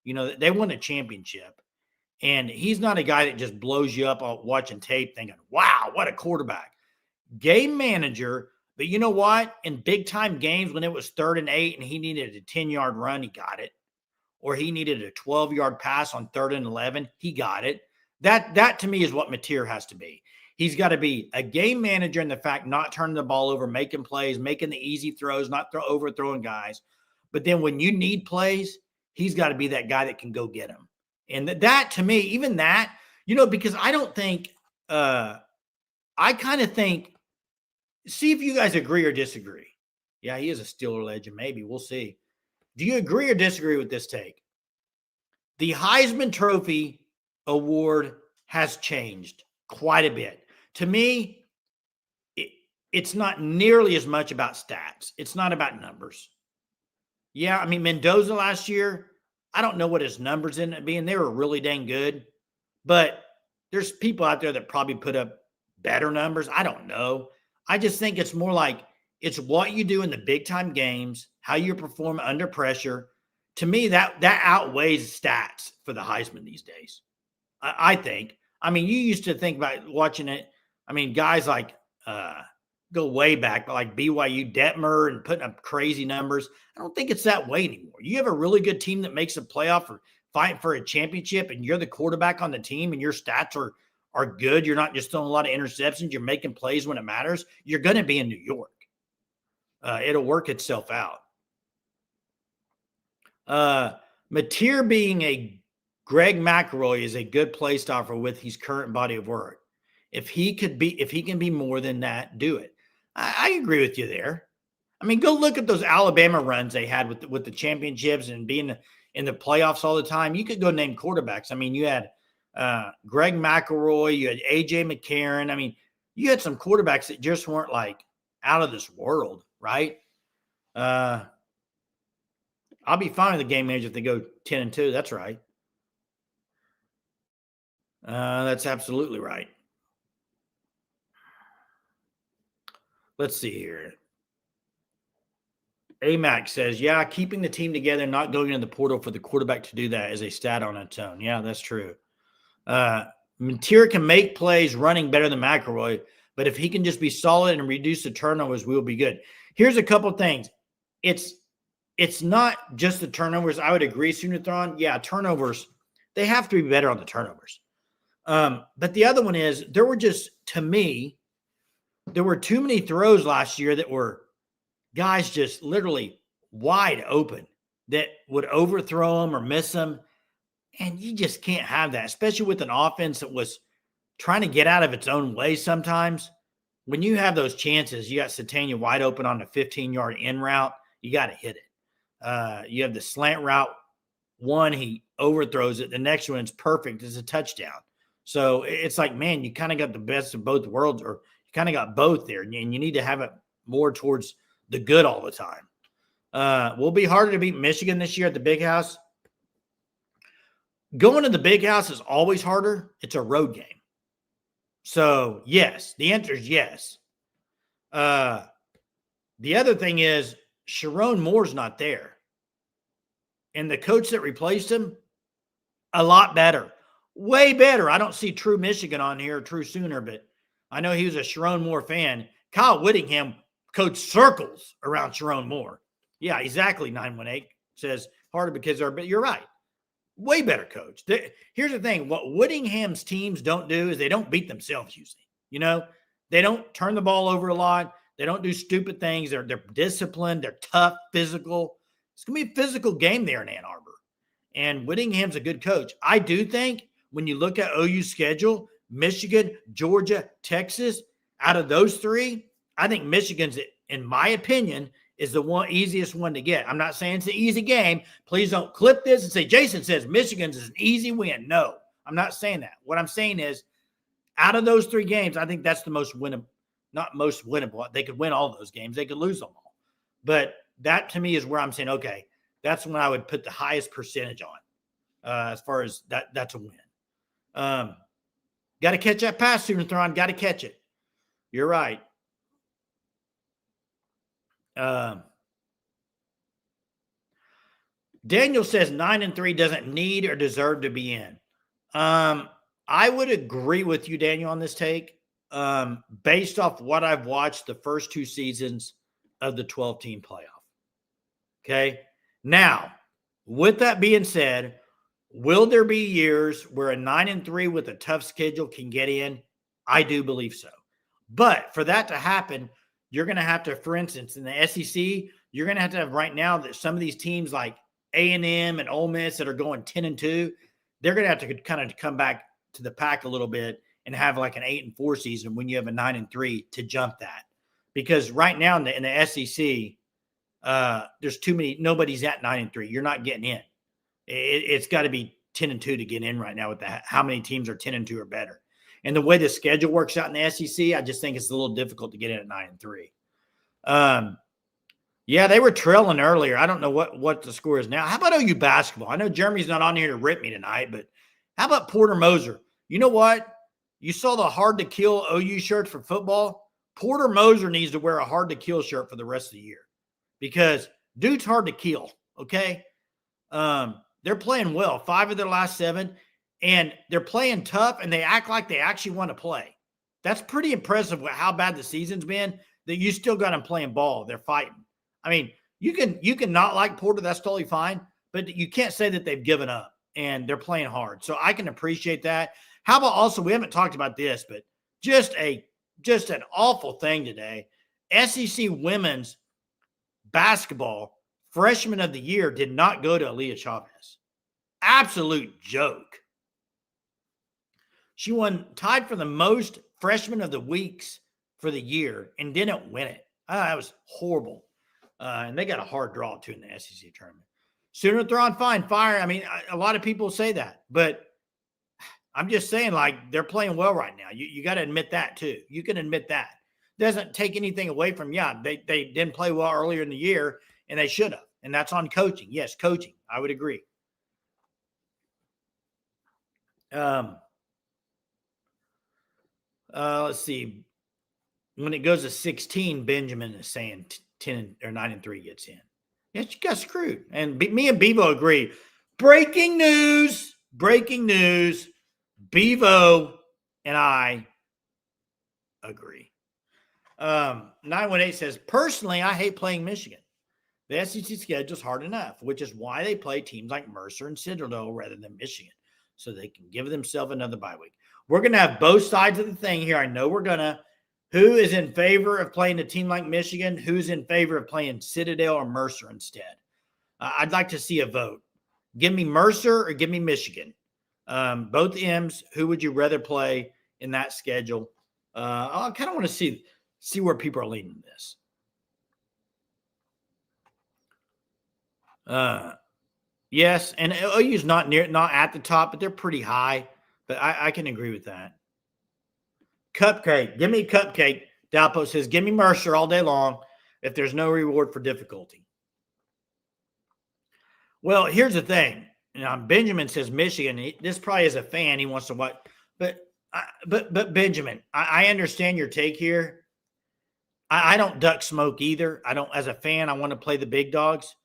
You know, they won a championship. And he's not a guy that just blows you up watching tape thinking, wow, what a quarterback. Game manager, but you know what? In big-time games when it was 3rd and 8 and he needed a 10-yard run, he got it. Or he needed a 12-yard pass on 3rd and 11, he got it. That to me is what Mateer has to be. He's got to be a game manager in the fact not turning the ball over, making plays, making the easy throws, not overthrowing guys. But then when you need plays, he's got to be that guy that can go get them. And that to me, even that, because I don't think I kind of think, see if you guys agree or disagree. Yeah, he is a Steeler legend. Maybe we'll see. Do you agree or disagree with this take? The Heisman Trophy award has changed quite a bit. To me, it's not nearly as much about stats. It's not about numbers. Yeah, I mean, Mendoza last year, I don't know what his numbers ended up being. They were really dang good. But there's people out there that probably put up better numbers. I don't know. I just think it's more like it's what you do in the big time games, how you perform under pressure. To me, that outweighs stats for the Heisman these days. I think. I mean, you used to think about watching it. I mean, guys like go way back, but like BYU Detmer and putting up crazy numbers. I don't think it's that way anymore. You have a really good team that makes a playoff or fighting for a championship, and you're the quarterback on the team, and your stats are good. You're not just throwing a lot of interceptions. You're making plays when it matters. You're going to be in New York. It'll work itself out. Mateer being a Greg McElroy is a good play stopper with his current body of work. If he can be more than that, do it. I agree with you there. I mean, go look at those Alabama runs they had with the championships and being in the playoffs all the time. You could go name quarterbacks. I mean, you had Greg McElroy, you had A.J. McCarron. I mean, you had some quarterbacks that just weren't like out of this world, right? I'll be fine with the game manager if they go 10-2. That's right. That's absolutely right. Let's see here. AMAC says, yeah, keeping the team together, not going in the portal for the quarterback to do that is a stat on its own. Yeah, that's true. Mateer can make plays running better than McElroy, but if he can just be solid and reduce the turnovers, we'll be good. Here's a couple things. It's not just the turnovers. I would agree, Soonerthron. Yeah, turnovers, they have to be better on the turnovers. But the other one is there were just, to me, there were too many throws last year that were guys just literally wide open that would overthrow them or miss them. And you just can't have that, especially with an offense that was trying to get out of its own way sometimes. When you have those chances, you got Satania wide open on a 15-yard in route, you got to hit it. You have the slant route. One, he overthrows it. The next one is perfect. It's a touchdown. So it's like, man, you kind of got the best of both worlds, or you kind of got both there. And you need to have it more towards the good all the time. Will be harder to beat Michigan this year at the Big House. Going to the Big House is always harder. It's a road game. So, yes, the answer is yes. The other thing is Sharon Moore's not there. And the coach that replaced him, a lot better. Way better. I don't see True Michigan on here, True Sooner, but I know he was a Sharon Moore fan. Kyle Whittingham coached circles around Sharon Moore. Yeah, exactly, 918 says harder because they're, but you're right. Way better coach. Here's the thing. What Whittingham's teams don't do is they don't beat themselves usually. They don't turn the ball over a lot. They don't do stupid things. They're disciplined. They're tough, physical. It's going to be a physical game there in Ann Arbor. And Whittingham's a good coach. I do think when you look at OU's schedule, Michigan, Georgia, Texas, out of those three, I think Michigan's, in my opinion, is the easiest one to get. I'm not saying it's an easy game. Please don't clip this and say, Jason says Michigan's is an easy win. No, I'm not saying that. What I'm saying is, out of those three games, I think that's the most winnable. Not most winnable. They could win all those games. They could lose them all. But that, to me, is where I'm saying, okay, that's when I would put the highest percentage on as far as that's a win. Got to catch that pass, Soonerthron. Got to catch it. You're right. Daniel says 9-3 doesn't need or deserve to be in. I would agree with you, Daniel, on this take. Based off what I've watched the first two seasons of the 12-team playoff. Okay. Now, with that being said, Will there be years where a 9-3 with a tough schedule can get in? I do believe so. But for that to happen, you're going to have to, for instance, in the SEC, you're going to have right now that some of these teams like A&M and Ole Miss that are going 10-2, they're going to have to kind of come back to the pack a little bit and have like an 8-4 season when you have a 9-3 to jump that. Because right now in the SEC, there's too many. Nobody's at 9-3. You're not getting in. It's got to be 10-2 to get in right now with that. How many teams are 10-2 or better? And the way the schedule works out in the SEC, I just think it's a little difficult to get in at 9-3. Yeah, they were trailing earlier. I don't know what the score is now. How about OU basketball? I know Jeremy's not on here to rip me tonight, but how about Porter Moser? You know what? You saw the hard to kill OU shirt for football. Porter Moser needs to wear a hard to kill shirt for the rest of the year because dude's hard to kill. Okay. They're playing well, 5 of their last 7, and they're playing tough, and they act like they actually want to play. That's pretty impressive with how bad the season's been, that you still got them playing ball. They're fighting. I mean, you can not like Porter. That's totally fine, but you can't say that they've given up, and they're playing hard. So I can appreciate that. How about also, we haven't talked about this, but just an awful thing today. SEC women's basketball freshman of the year did not go to Aaliyah Chavez. Absolute joke. She tied for the most freshman of the weeks for the year and didn't win it. That was horrible. And they got a hard draw too in the SEC tournament. Sooner they're on fire. I mean, a lot of people say that, but I'm just saying, like, they're playing well right now. You got to admit that too. You can admit that. Doesn't take anything away from, they didn't play well earlier in the year, and they should have. And that's on coaching. Yes, coaching. I would agree. Let's see. When it goes to 16, Benjamin is saying 10 or 9-3 gets in. Yes, you got screwed. And me and Bevo agree. Breaking news. Bevo and I agree. 918 says, personally, I hate playing Michigan. The SEC schedule is hard enough, which is why they play teams like Mercer and Citadel rather than Michigan, so they can give themselves another bye week. We're going to have both sides of the thing here. I know we're going to. Who is in favor of playing a team like Michigan? Who's in favor of playing Citadel or Mercer instead? I'd like to see a vote. Give me Mercer or give me Michigan. Both M's. Who would you rather play in that schedule? I kind of want to see where people are leading this. Yes, and OU's not at the top, but they're pretty high. But I can agree with that. Cupcake. Give me Cupcake. Dalpo says, give me Mercer all day long if there's no reward for difficulty. Well, here's the thing. Benjamin says Michigan. This probably is a fan. He wants to watch. But Benjamin, I understand your take here. I don't duck smoke either. I don't, as a fan, I want to play the big dogs.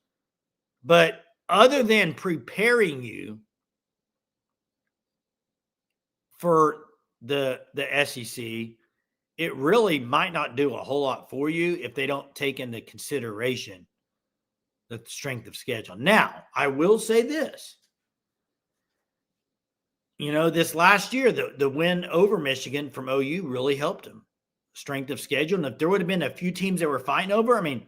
But other than preparing you for the SEC, it really might not do a whole lot for you if they don't take into consideration the strength of schedule. Now, I will say this. This last year, the win over Michigan from OU really helped them. Strength of schedule. And if there would have been a few teams that were fighting over, I mean,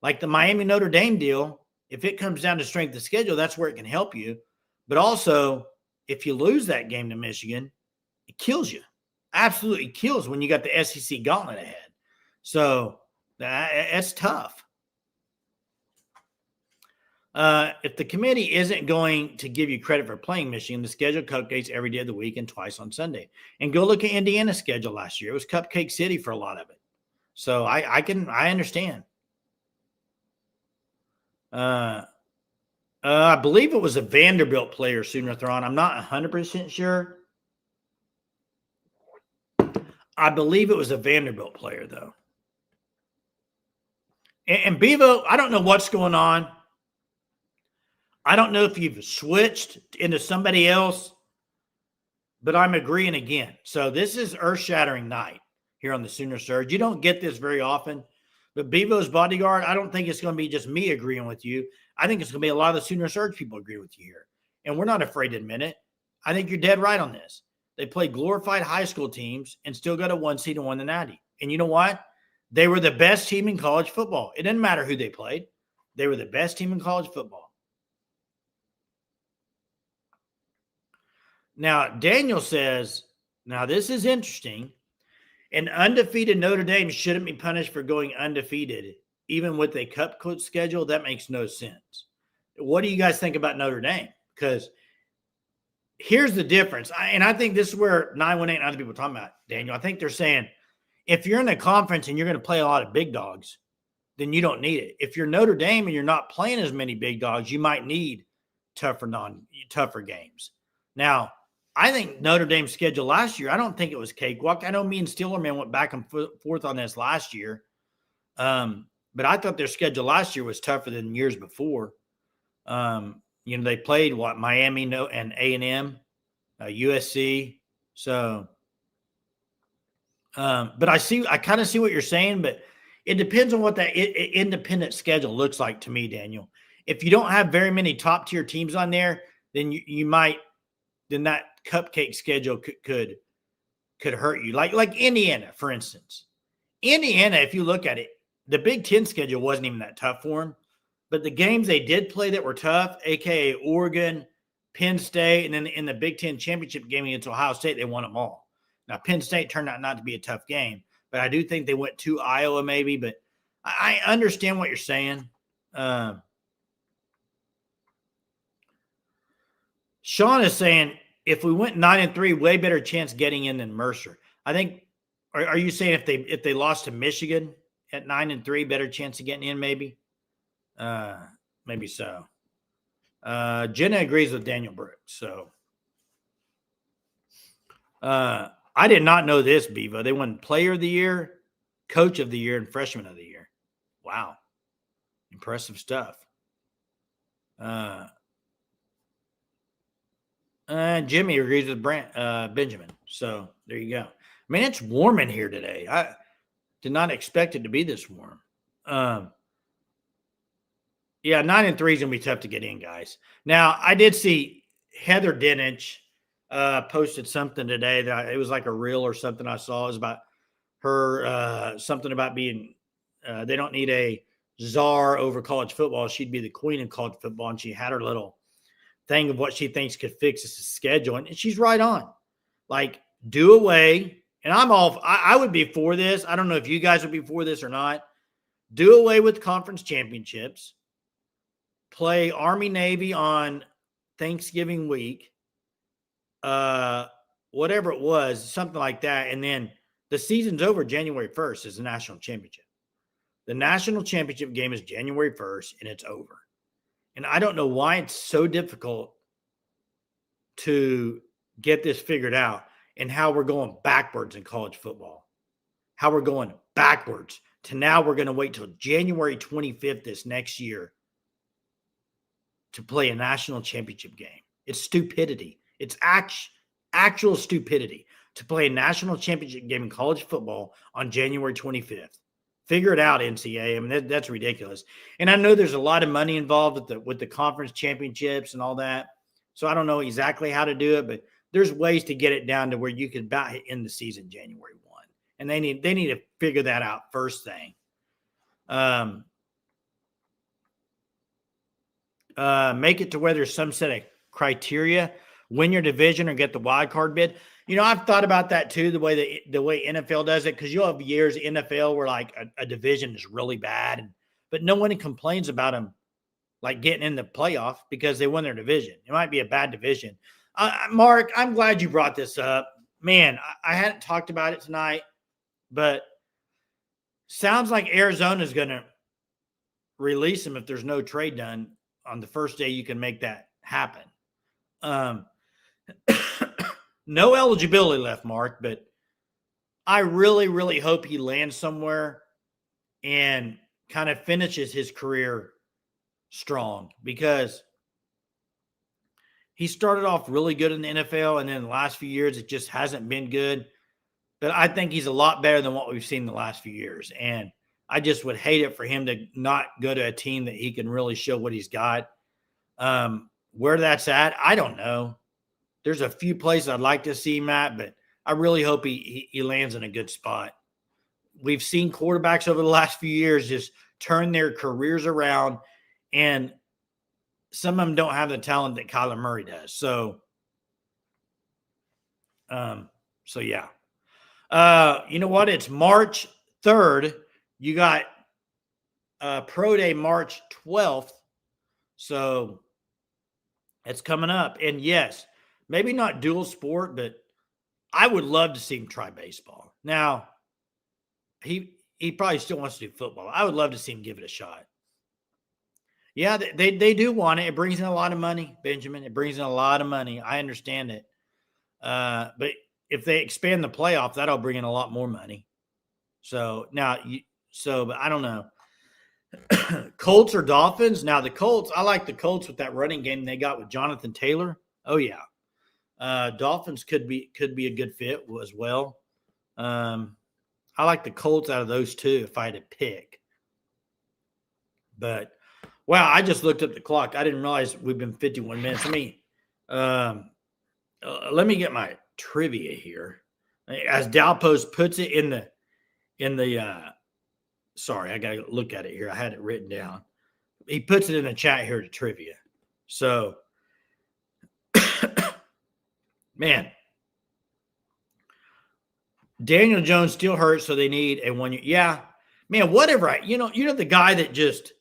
like the Miami Notre Dame deal, if it comes down to strength of schedule, that's where it can help you. But also, if you lose that game to Michigan, it kills you. Absolutely kills when you got the SEC gauntlet ahead. So that's tough. If the committee isn't going to give you credit for playing Michigan, the schedule cupcakes every day of the week and twice on Sunday. And go look at Indiana's schedule last year. It was Cupcake City for a lot of it. So I understand. I believe it was a Vanderbilt player, Sooner Thrawn. I'm not 100% sure. I believe it was a Vanderbilt player, though. And Bevo, I don't know what's going on. I don't know if you've switched into somebody else, but I'm agreeing again. So this is earth-shattering night here on the Sooner Surge. You don't get this very often, but Bevo's bodyguard, I don't think it's going to be just me agreeing with you. I think it's going to be a lot of the Sooner Surge people agree with you here. and we're not afraid to admit it. I think you're dead right on this. They played glorified high school teams and still got a 1 seed and won the Natty. And you know what? They were the best team in college football. It didn't matter who they played. They were the best team in college football. Now, Daniel says, now this is interesting. An undefeated Notre Dame shouldn't be punished for going undefeated, even with a cup schedule. That makes no sense. What do you guys think about Notre Dame? Because here's the difference. And I think this is where 918 and other people are talking about, Daniel. I think they're saying if you're in a conference and you're going to play a lot of big dogs, then you don't need it. If you're Notre Dame and you're not playing as many big dogs, you might need tougher games. Now, I think Notre Dame's schedule last year, I don't think it was cakewalk. I know me and Steelerman went back and forth on this last year. But I thought their schedule last year was tougher than years before. They played Miami and A&M, USC. So, but I kind of see what you're saying, but it depends on what that independent schedule looks like to me, Daniel. If you don't have very many top tier teams on there, then then that cupcake schedule could hurt you. Like Indiana, for instance. Indiana, if you look at it, the Big Ten schedule wasn't even that tough for them. But the games they did play that were tough, a.k.a. Oregon, Penn State, and then in the Big Ten championship game against Ohio State, they won them all. Now, Penn State turned out not to be a tough game, but I do think they went to Iowa maybe. But I understand what you're saying. Sean is saying if we went 9-3, way better chance getting in than Mercer. I think. Are you saying if they lost to Michigan at 9-3, better chance of getting in? Maybe. Maybe so. Jenna agrees with Daniel Brooks. So, I did not know this, Bevo. They won Player of the Year, Coach of the Year, and Freshman of the Year. Wow, impressive stuff. Jimmy agrees with Benjamin. So there you go. Man, it's warm in here today. I did not expect it to be this warm. Yeah, 9-3 is going to be tough to get in, guys. Now, I did see Heather Dinich posted something today that it was like a reel or something I saw. It was about her, something about being, they don't need a czar over college football. She'd be the queen of college football. And she had her little thing of what she thinks could fix the schedule. And she's right on. Like, do away. And I would be for this. I don't know if you guys would be for this or not. Do away with conference championships. Play Army Navy on Thanksgiving week. Whatever it was, something like that. And then the season's over January 1st is the national championship. The national championship game is January 1st and it's over. And I don't know why it's so difficult to get this figured out and how we're going backwards in college football. How we're going backwards to now we're going to wait till January 25th this next year to play a national championship game. It's stupidity. It's actual stupidity to play a national championship game in college football on January 25th. Figure it out, NCAA. I mean, that's ridiculous. And I know there's a lot of money involved with the conference championships and all that. So I don't know exactly how to do it, but there's ways to get it down to where you could about end the season January 1. And they need to figure that out first thing. Make it to where there's some set of criteria, win your division or get the wild card bid. I've thought about that too, the way NFL does it, because you'll have years in NFL where like a division is really bad, but no one complains about them like getting in the playoff because they won their division. It might be a bad division. Mark, I'm glad you brought this up. Man, I hadn't talked about it tonight, but sounds like Arizona's going to release him if there's no trade done on the first day you can make that happen. No eligibility left, Mark, but I really, really hope he lands somewhere and kind of finishes his career strong, because he started off really good in the NFL, and then the last few years it just hasn't been good. But I think he's a lot better than what we've seen the last few years, and I just would hate it for him to not go to a team that he can really show what he's got. Where that's at, I don't know. There's a few places I'd like to see him at, but I really hope he lands in a good spot. We've seen quarterbacks over the last few years just turn their careers around, and some of them don't have the talent that Kyler Murray does. So yeah. You know what? It's March 3rd. You got Pro Day March 12th. So it's coming up. And yes, maybe not dual sport, but I would love to see him try baseball. Now, he probably still wants to do football. I would love to see him give it a shot. Yeah, they do want it. It brings in a lot of money, Benjamin. It brings in a lot of money. I understand it. But if they expand the playoff, that'll bring in a lot more money. So now, but I don't know. Colts or Dolphins? Now the Colts, I like the Colts with that running game they got with Jonathan Taylor. Oh yeah. Dolphins could be a good fit as well. I like the Colts out of those two if I had to pick. But wow, I just looked up the clock. I didn't realize we've been 51 minutes. Let me get my trivia here. As Dalpost puts it in the sorry, I gotta look at it here. I had it written down. He puts it in the chat here to trivia. So man, Daniel Jones still hurt, so they need a 1 year. Yeah, man, whatever. You know the guy that just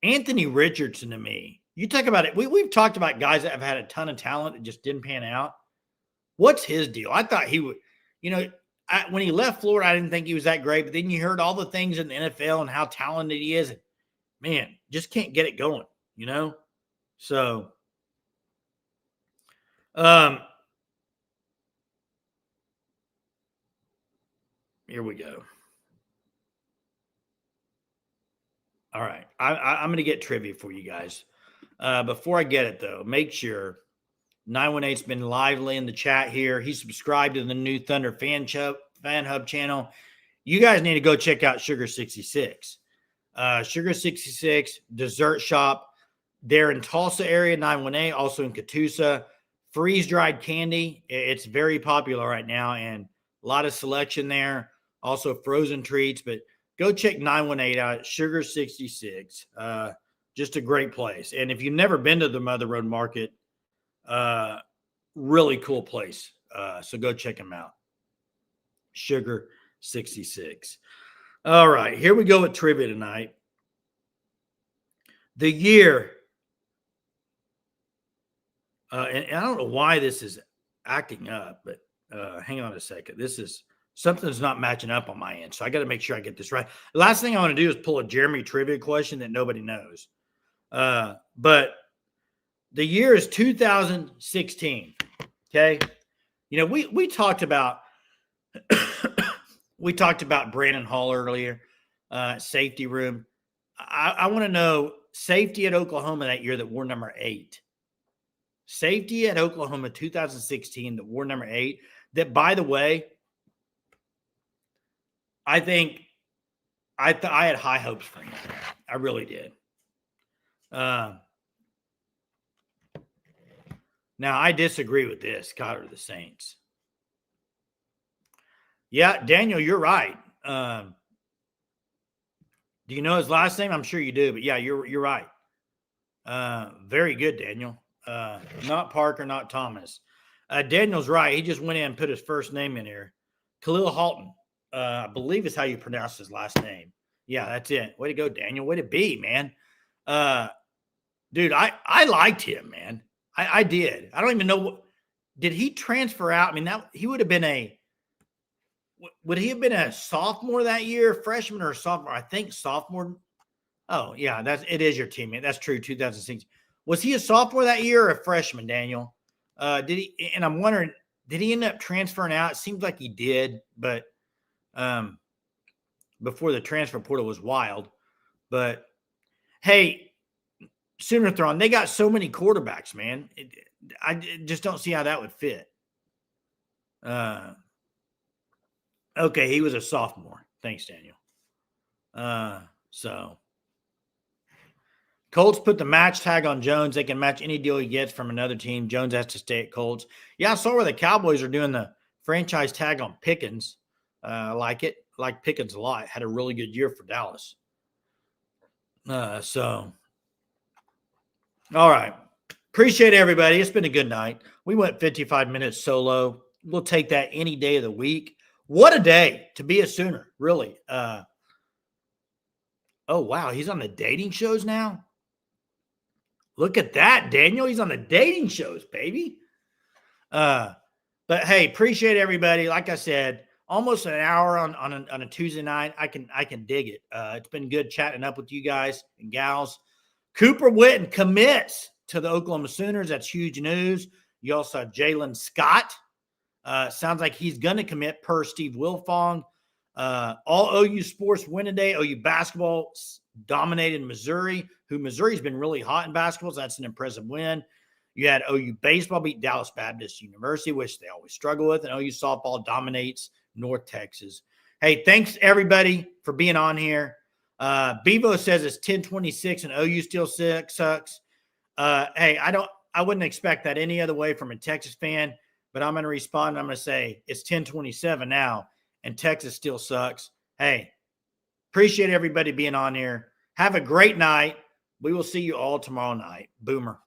Anthony Richardson to me. You talk about it. We've talked about guys that have had a ton of talent that just didn't pan out. What's his deal? I thought he would, when he left Florida, I didn't think he was that great. But then you heard all the things in the NFL and how talented he is. And man, just can't get it going, So, here we go. All right. I'm going to get trivia for you guys. Before I get it, though, make sure 918's been lively in the chat here. He's subscribed to the new Thunder Fan Hub channel. You guys need to go check out Sugar 66. Sugar 66 dessert shop. They're in Tulsa area, 918, also in Catoosa. Freeze-dried candy. It's very popular right now, and a lot of selection there. Also frozen treats, but go check 918 out, Sugar 66. Just a great place. And if you've never been to the Mother Road Market, really cool place. So go check them out. Sugar 66. All right, here we go with trivia tonight. The year, and I don't know why this is acting up, but hang on a second. Something's not matching up on my end, so I got to make sure I get this right. The last thing I want to do is pull a Jeremy trivia question that nobody knows. But the year is 2016. Okay, we talked about Brandon Hall earlier, safety room. I want to know safety at Oklahoma that year that wore number 8. Safety at Oklahoma 2016 that wore number 8. That, by the way, I think I had high hopes for him. I really did. Now I disagree with this. God or the Saints. Yeah, Daniel, you're right. Do you know his last name? I'm sure you do, but yeah, you're right. Very good, Daniel. Not Parker, not Thomas. Daniel's right. He just went in and put his first name in here. Khalil Halton, I believe is how you pronounce his last name. Yeah, that's it. Way to go, Daniel. Way to be, man. Dude, I liked him, man. I did. I don't even know did he transfer out? I mean, he would have been would he have been a sophomore that year, freshman or sophomore? I think sophomore. Oh, yeah, it is your teammate. That's true. 2006. Was he a sophomore that year or a freshman, Daniel? Did he? And I'm wondering, did he end up transferring out? It seems like he did, but before the transfer portal was wild. But hey, Sooner Thrawn, they got so many quarterbacks, man. I just don't see how that would fit. Okay, he was a sophomore. Thanks, Daniel. Colts put the match tag on Jones. They can match any deal he gets from another team. Jones has to stay at Colts. Yeah, I saw where the Cowboys are doing the franchise tag on Pickens. I like it. I like Pickens a lot. Had a really good year for Dallas. All right. Appreciate everybody. It's been a good night. We went 55 minutes solo. We'll take that any day of the week. What a day to be a Sooner, really. Oh, wow. He's on the dating shows now? Look at that, Daniel. He's on the dating shows, baby. But hey, appreciate everybody. Like I said, almost an hour on a Tuesday night. I can dig it. It's been good chatting up with you guys and gals. Cooper Witten commits to the Oklahoma Sooners. That's huge news. You also have Jalen Scott. Sounds like he's going to commit per Steve Wilfong. All OU sports win today. OU basketball dominated Missouri, who Missouri's been really hot in basketball, so that's an impressive win. You had OU baseball beat Dallas Baptist University, which they always struggle with, and OU softball dominates North Texas. Hey, thanks everybody for being on here. Bevo says it's 10-26 and OU still sucks. Hey, I wouldn't expect that any other way from a Texas fan, but I'm going to respond. I'm going to say it's 10-27 now, and Texas still sucks. Hey, appreciate everybody being on here. Have a great night. We will see you all tomorrow night. Boomer.